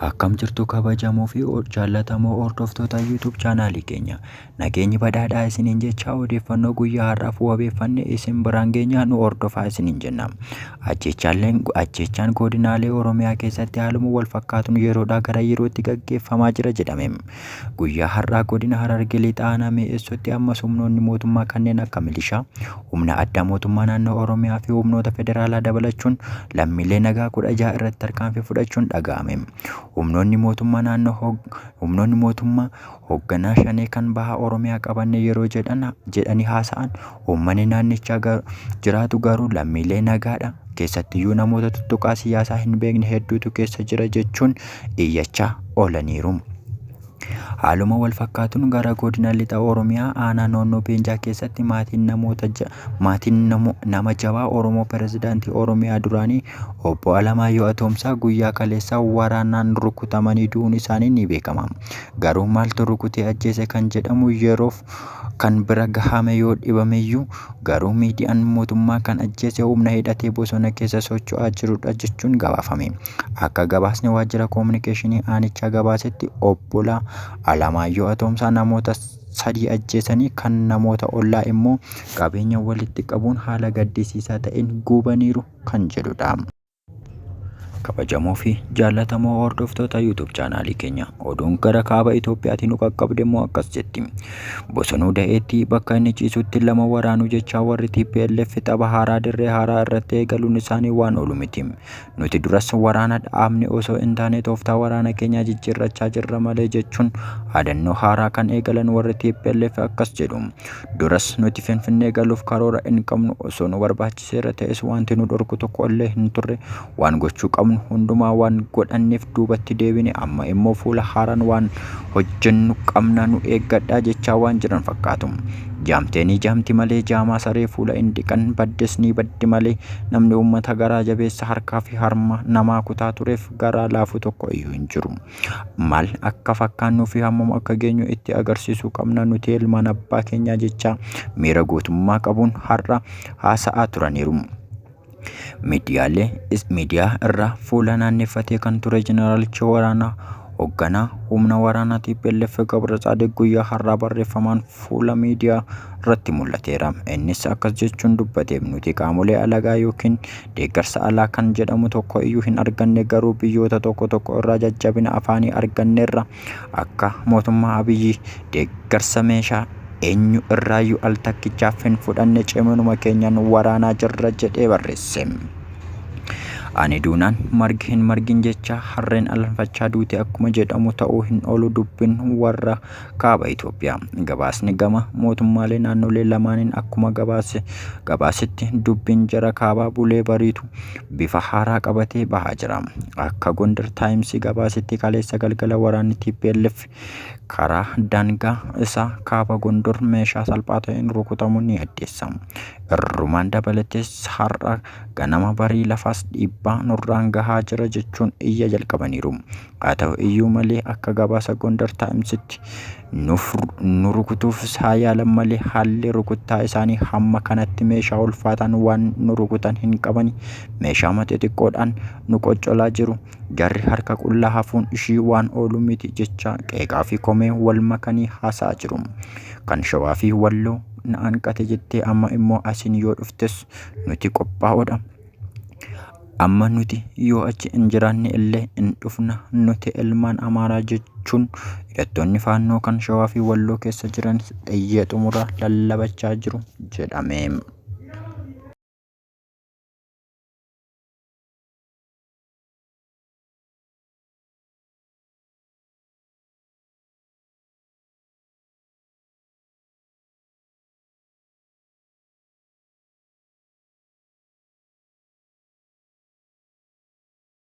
Akkam jirtu kabajamoo fi jaallatamoo hordoftoota YouTube chaanaalii keenya. Nageenyi badhaadhaa isiniin jecha odeeffannoo guyyaa har'aaf wabeeffannee isin biraan geenya nu hordofaa isiniin jenna. Ajjeechaan godinaalee Oromiyaa keessatti haaluma wal fakkaatuun yeroodhaa gara yerootti gaggeeffamaa jira jedhame. Guyyaa har'aa godina Harargee lixaa aanaa Mi'eessootti ammas humnoonni mootummaa kanneen akka milishaa, humna addaa mootummaa naannoo Oromiyaa fi humnoota federaalaa dabalachuun lammiilee nagaa 16 irratti tarkaanfii fudhachuun dhaga'ame. Humnoonni mootummaa hoogganaa shanee kan baha Oromiyaa qabanne yeroo jedhanii haasa'an uummanni naannichaa jiraatu garuu lammiilee nagaadha. Keessattiyyuu namoota tuttuqaa siyaasaa hin beekne hedduutu keessa jira jechuun iyyachaa oolaniiru. Haaluma wal fakkaatuun gara godina lixa Oromiyaa aanaa noonnoo Beenjaa keessatti maatiin nama jabaa Oromoo pirezidaantii Oromiyaa duraanii obbo Alamaayyoo Atoomsaa guyyaa kaleessaa waraanaan rukutamanii du'uun isaanii ni beekama. Garuu maaltu rukutee ajjeese kan jedhamu yeroof kan bira gahame yoo dhibameyyuu garuu miidiyaan mootummaa kan ajjeese humna hidhatee bosona keessa socho'aa jirudha jechuun gabaafame. Akka gabaasni waajjira koominikeeshinii aanichaa gabaasetti obbo Alamaayyoo Atoomsaa namoota 3 ajjeesanii kan namoota ollaa immoo qabeenya walitti qabuun haala gaddisiisaa ta'een gubaniiru kan jedhudha. Kabajamoo fi jaallatamoo hordoftoota YouTube chaanaalii keenya oduun gara kaaba Itoophiyaatiin nu qaqqabde immoo akkas jetti. Bosonuu da'eetti bakka inni ciisutti lama waraanuu jechaa warri TPLF tapha haaraa dirree haaraa irratti eegaluun isaanii waan oolu miti. Nuti duras waraana dhaabne osoo hin taane tooftaa waraana keenyaa jijjiirrachaa jirra malee jechuun dhaadannoo haaraa kan eegalan warri TPLF akkas jedhu. Duras nuti Finfinnee galuuf karoora hin qabnu osoo nu barbaachiseera ta'es wanti nu dhorku tokko illee hin turre waan gochuu qabnu hundumaa waan godhanneef duubatti deebine amma immoo fuula haaraan waan hojjennu qabna nu eeggadhaa jechaa waan jiran fakkaatu. Jaamteenii jaamti malee jaamaa saree fuula hin dhiqan baddes ni baddi malee namni uummata garaa jabeessa harkaa fi harma namaa kutaa tureef garaa laafu tokko iyyuu hin jiru. Maal akka fakkaannuu fi hammam akka geenyu itti agarsiisuu qabna nuti ilmaan abbaa keenyaa jechaa miira gootummaa qabuun har'a haasa'aa turaniiru. Miidiyaa irraa fuula naanneeffatee kan ture jeneraalicha waraanaa hoogganaa humna waraanaa TPLF Gabrasaadiq guyyaa har'aa barreeffamaan fuula miidiyaa irratti mul'ateera. Innis akkas jechuun dubbate nuti qaamolee alagaa yookiin deeggarsa alaa kan jedhamu tokko iyyuu hin arganne garuu biyyoota tokko irraa jajjabina afaanii arganneerra akka mootummaa Abiyyi deeggarsa meeshaa eenyu irraayyuu al takkichaaf hin fudhanne ciminuma keenyaan waraanaa jirra jedhee barreesse. Ani duunaan margi hin margin jecha harreen alanfachaa duute akkuma jedhamu ta'uu hin oolu dubbiin warra kaaba Itoophiyaa. Gabaasni gama mootummaalee naannolee lamaaniin akkuma gabaasetti dubbiin jara kaabaa bulee bariitu bifa haaraa qabatee bahaa jira. Akka Gonder Times gabaasetti kaleessa galgala waraanni TPLF karaa daangaa isaa kaaba Gondor meeshaa salphaa ta'een rukutamuun ni addeessa. Irrumaan dabalatees har'a ganama barii lafaas dhiibbaa nurraan gahaa jira jechuun iyya jalqabaniiru. Haa ta'u iyyuu malee akka gabaasa Gonder Timesitti nu rukutuuf yaalan malee haalli rukuttaa isaanii hamma kanatti meeshaa ulfaataan waan nu rukutan hin qabani. Meeshaa xixiqqoodhaan nu qoccolaa jiru. Jarri harka qullaa hafuun ishii waan oolu miti jecha qeeqaa fi komee wal makanii haasa'aa jiru. Kan Shawaa fi Walloo na hanqate jettee amma immoo asiin yoo dhuftes nuti qophaa'oodha. Amma nuti yoo achi hin jiraanne illee hin dhufna nuti ilmaan Amaaraa jechuun hidhattoonni faannoo kan Shawaa fi Walloo keessa jiran iyyee xumura lallabachaa jiru jedhame.